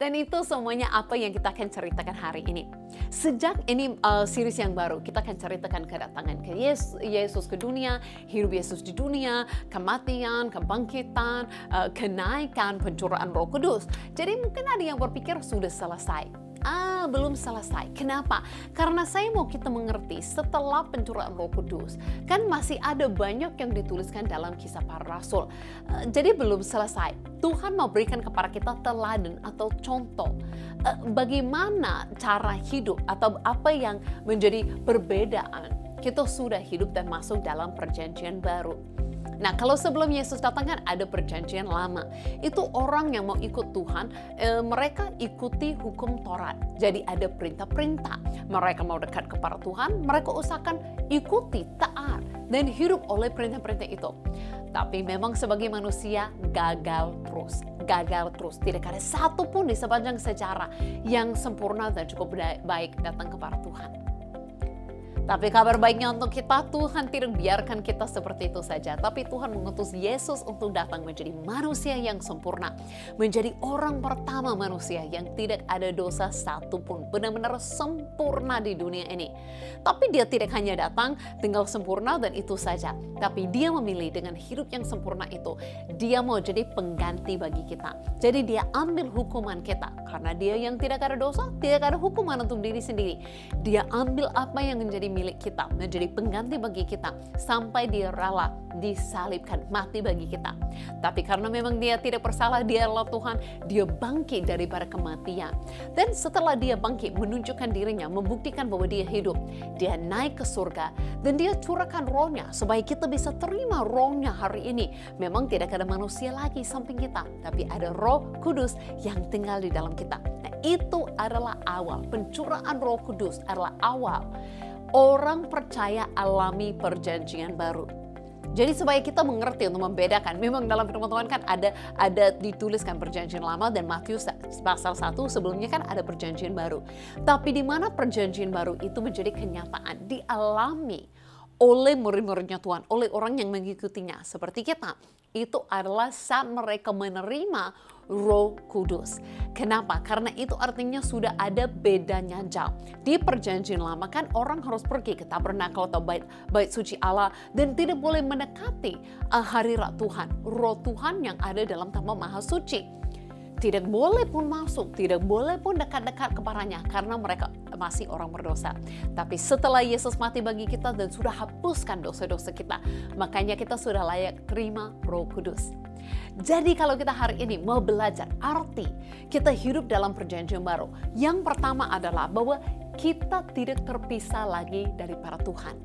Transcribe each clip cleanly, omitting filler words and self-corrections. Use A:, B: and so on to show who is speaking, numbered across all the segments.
A: Dan itu semuanya apa yang kita akan ceritakan hari ini. Sejak ini series yang baru, kita akan ceritakan kedatangan ke Yesus ke dunia, hidup Yesus di dunia, kematian, kebangkitan, kenaikan, pencurahan Roh Kudus. Jadi mungkin ada yang berpikir sudah selesai. Belum selesai. Kenapa? Karena saya mau kita mengerti setelah pencurahan Roh Kudus, kan masih ada banyak yang dituliskan dalam Kisah Para Rasul. Jadi belum selesai. Tuhan mau berikan kepada kita teladan atau contoh bagaimana cara hidup atau apa yang menjadi perbedaan. Kita sudah hidup dan masuk dalam perjanjian baru. Nah, kalau sebelum Yesus datang kan ada perjanjian lama. Itu orang yang mau ikut Tuhan, mereka ikuti hukum Taurat. Jadi ada perintah-perintah. Mereka mau dekat kepada Tuhan, mereka usahakan ikuti, taat, dan hidup oleh perintah-perintah itu. Tapi memang sebagai manusia gagal terus. Tidak ada satu pun di sepanjang sejarah yang sempurna dan cukup baik datang kepada Tuhan. Tapi kabar baiknya untuk kita, Tuhan tidak biarkan kita seperti itu saja. Tapi Tuhan mengutus Yesus untuk datang menjadi manusia yang sempurna. Menjadi orang pertama manusia yang tidak ada dosa satupun. Benar-benar sempurna di dunia ini. Tapi dia tidak hanya datang tinggal sempurna dan itu saja. Tapi dia memilih dengan hidup yang sempurna itu. Dia mau jadi pengganti bagi kita. Jadi dia ambil hukuman kita. Karena dia yang tidak ada dosa, tidak ada hukuman untuk diri sendiri. Dia ambil apa yang menjadi milik kita, menjadi pengganti bagi kita, sampai dia rela disalibkan, mati bagi kita. Tapi karena memang dia tidak bersalah, dia adalah Tuhan, dia bangkit daripada kematian. Dan setelah dia bangkit, menunjukkan dirinya, membuktikan bahwa dia hidup, dia naik ke surga, dan dia curahkan rohnya, supaya kita bisa terima rohnya hari ini. Memang tidak ada manusia lagi samping kita, tapi ada Roh Kudus yang tinggal di dalam kita. Nah, itu adalah awal, pencurahan Roh Kudus adalah awal orang percaya alami perjanjian baru. Jadi supaya kita mengerti untuk membedakan, memang dalam firman Tuhan kan ada dituliskan perjanjian lama, dan Matius pasal 1 sebelumnya kan ada perjanjian baru. Tapi di mana perjanjian baru itu menjadi kenyataan, dialami oleh murid-muridnya Tuhan, oleh orang yang mengikutinya seperti kita. Itu adalah saat mereka menerima Roh Kudus. Kenapa? Karena itu artinya sudah ada bedanya jauh. Di perjanjian lama kan orang harus pergi ke tabernakel atau bait suci Allah dan tidak boleh mendekati hadirat Tuhan, Roh Tuhan yang ada dalam Taman Maha Suci. Tidak boleh pun masuk, tidak boleh pun dekat-dekat kepadanya karena mereka masih orang berdosa. Tapi setelah Yesus mati bagi kita dan sudah hapuskan dosa-dosa kita, makanya kita sudah layak terima Roh Kudus. Jadi kalau kita hari ini mau belajar arti kita hidup dalam perjanjian baru, yang pertama adalah bahwa kita tidak terpisah lagi daripada Tuhan.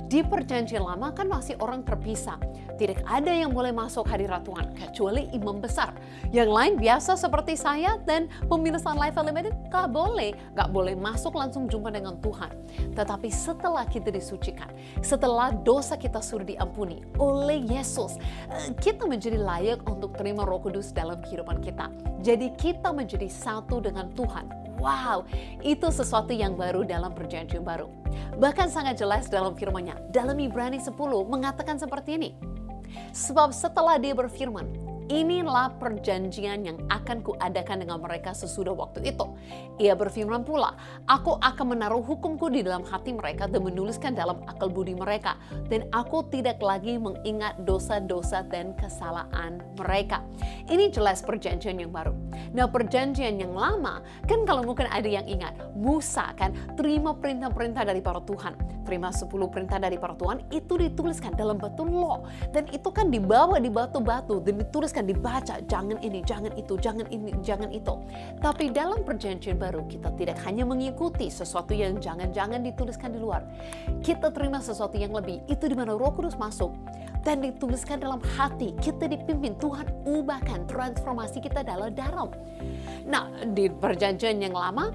A: Di perjanjian lama kan masih orang terpisah. Tidak ada yang boleh masuk hadirat Tuhan kecuali imam besar. Yang lain biasa seperti saya dan pemirsa Life Unlimited gak boleh masuk langsung jumpa dengan Tuhan. Tetapi setelah kita disucikan, setelah dosa kita sudah diampuni oleh Yesus, kita menjadi layak untuk terima Roh Kudus dalam kehidupan kita. Jadi kita menjadi satu dengan Tuhan. Wow, itu sesuatu yang baru dalam perjanjian baru. Bahkan sangat jelas dalam firman-Nya. Dalam Ibrani 10 mengatakan seperti ini. Sebab setelah dia berfirman, inilah perjanjian yang akan kuadakan dengan mereka sesudah waktu itu. Ia berfirman pula, aku akan menaruh hukumku di dalam hati mereka dan menuliskan dalam akal budi mereka. Dan aku tidak lagi mengingat dosa-dosa dan kesalahan mereka. Ini jelas perjanjian yang baru. Nah, perjanjian yang lama, kan kalau mungkin ada yang ingat, Musa kan terima perintah-perintah dari para Tuhan. Terima 10 perintah dari para Tuhan, itu dituliskan dalam batu law. Dan itu kan dibawa di batu-batu dan dituliskan, dibaca, jangan ini, jangan itu, jangan ini, jangan itu. Tapi dalam perjanjian baru kita tidak hanya mengikuti sesuatu yang jangan-jangan dituliskan di luar. Kita terima sesuatu yang lebih, itu di mana Roh Kudus masuk dan dituliskan dalam hati. Kita dipimpin, Tuhan ubahkan transformasi kita dalam dalam. Nah, di perjanjian yang lama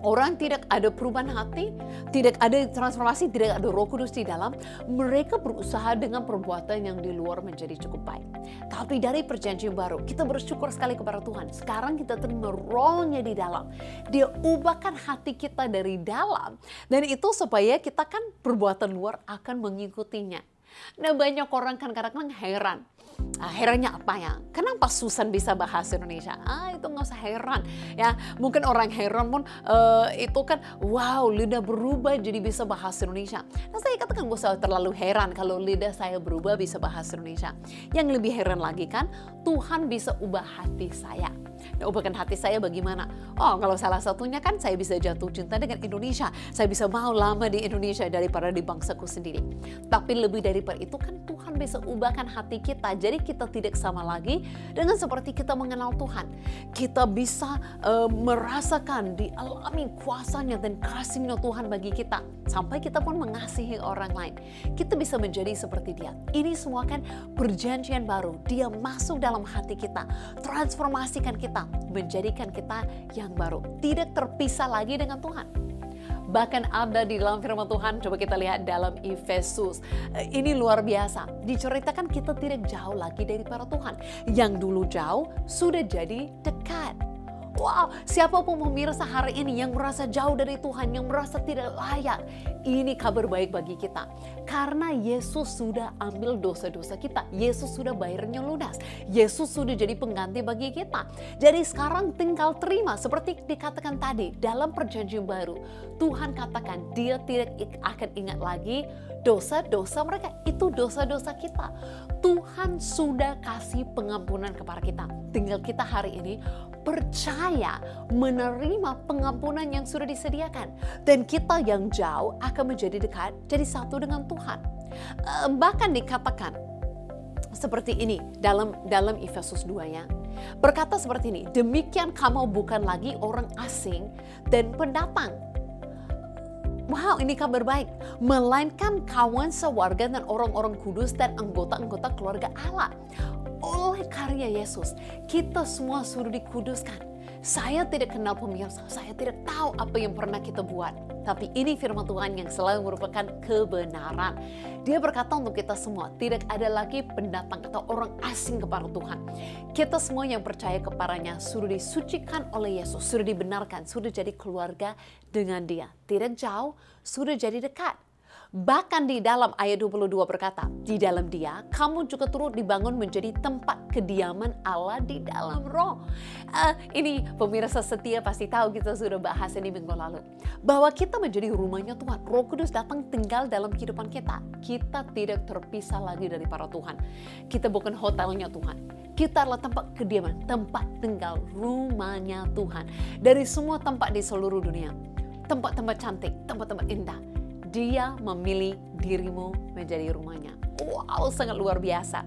A: orang tidak ada perubahan hati, tidak ada transformasi, tidak ada Roh Kudus di dalam. Mereka berusaha dengan perbuatan yang di luar menjadi cukup baik. Tapi dari perjanjian baru, kita bersyukur sekali kepada Tuhan. Sekarang kita terima rohnya di dalam. Dia ubahkan hati kita dari dalam. Dan itu supaya kita kan perbuatan luar akan mengikutinya. Nah, banyak orang kan kadang-kadang heran. Herannya apa ya? Kenapa Susan bisa bahasa Indonesia? Itu nggak usah heran ya. Mungkin orang heran pun itu kan, wow, lidah berubah jadi bisa bahasa Indonesia. Nah, saya katakan gak usah terlalu heran kalau lidah saya berubah bisa bahasa Indonesia. Yang lebih heran lagi kan, Tuhan bisa ubah hati saya. Nah, ubahkan hati saya bagaimana? Oh, kalau salah satunya kan saya bisa jatuh cinta dengan Indonesia. Saya bisa mau lama di Indonesia daripada di bangsaku sendiri. Tapi lebih daripada itu kan Tuhan bisa ubahkan hati kita. Jadi kita tidak sama lagi dengan seperti kita mengenal Tuhan. Kita bisa merasakan, dialami kuasanya dan kasihnya Tuhan bagi kita. Sampai kita pun mengasihi orang lain. Kita bisa menjadi seperti Dia. Ini semua kan perjanjian baru. Dia masuk dalam hati kita. Transformasikan kita. Menjadikan kita yang baru. Tidak terpisah lagi dengan Tuhan. Bahkan ada di dalam firman Tuhan, coba kita lihat dalam Efesus. Ini luar biasa. Diceritakan kita tidak jauh lagi daripada Tuhan. Yang dulu jauh sudah jadi dekat. Wow, siapapun pemirsa hari ini yang merasa jauh dari Tuhan, yang merasa tidak layak, ini kabar baik bagi kita. Karena Yesus sudah ambil dosa-dosa kita. Yesus sudah bayarnya lunas. Yesus sudah jadi pengganti bagi kita. Jadi sekarang tinggal terima seperti dikatakan tadi dalam perjanjian baru. Tuhan katakan Dia tidak akan ingat lagi dosa-dosa mereka. Itu dosa-dosa kita. Tuhan sudah kasih pengampunan kepada kita. Tinggal kita hari ini percaya menerima pengampunan yang sudah disediakan. Dan kita yang jauh akan menjadi dekat, jadi satu dengan Tuhan. Bahkan dikatakan seperti ini dalam Efesus 2 ya. Berkata seperti ini, demikian kamu bukan lagi orang asing dan pendatang. Wow, ini kabar baik. Melainkan kawan sewarga dan orang-orang kudus dan anggota-anggota keluarga Allah. Oleh karya Yesus, kita semua sudah dikuduskan. Saya tidak kenal pemirsa, saya tidak tahu apa yang pernah kita buat. Tapi ini firman Tuhan yang selalu merupakan kebenaran. Dia berkata untuk kita semua, tidak ada lagi pendatang atau orang asing kepada Tuhan. Kita semua yang percaya kepadanya sudah disucikan oleh Yesus, sudah dibenarkan, sudah jadi keluarga dengan Dia. Tidak jauh, sudah jadi dekat. Bahkan di dalam ayat 22 berkata, di dalam Dia kamu juga turut dibangun menjadi tempat kediaman Allah di dalam roh. Ini pemirsa setia pasti tahu, kita sudah bahas ini minggu lalu. Bahwa kita menjadi rumahnya Tuhan. Roh Kudus datang tinggal dalam kehidupan kita. Kita tidak terpisah lagi dari para Tuhan. Kita bukan hotelnya Tuhan. Kita adalah tempat kediaman, tempat tinggal rumahnya Tuhan. Dari semua tempat di seluruh dunia. Tempat-tempat cantik, tempat-tempat indah. Dia memilih dirimu menjadi rumahnya. Wow, sangat luar biasa.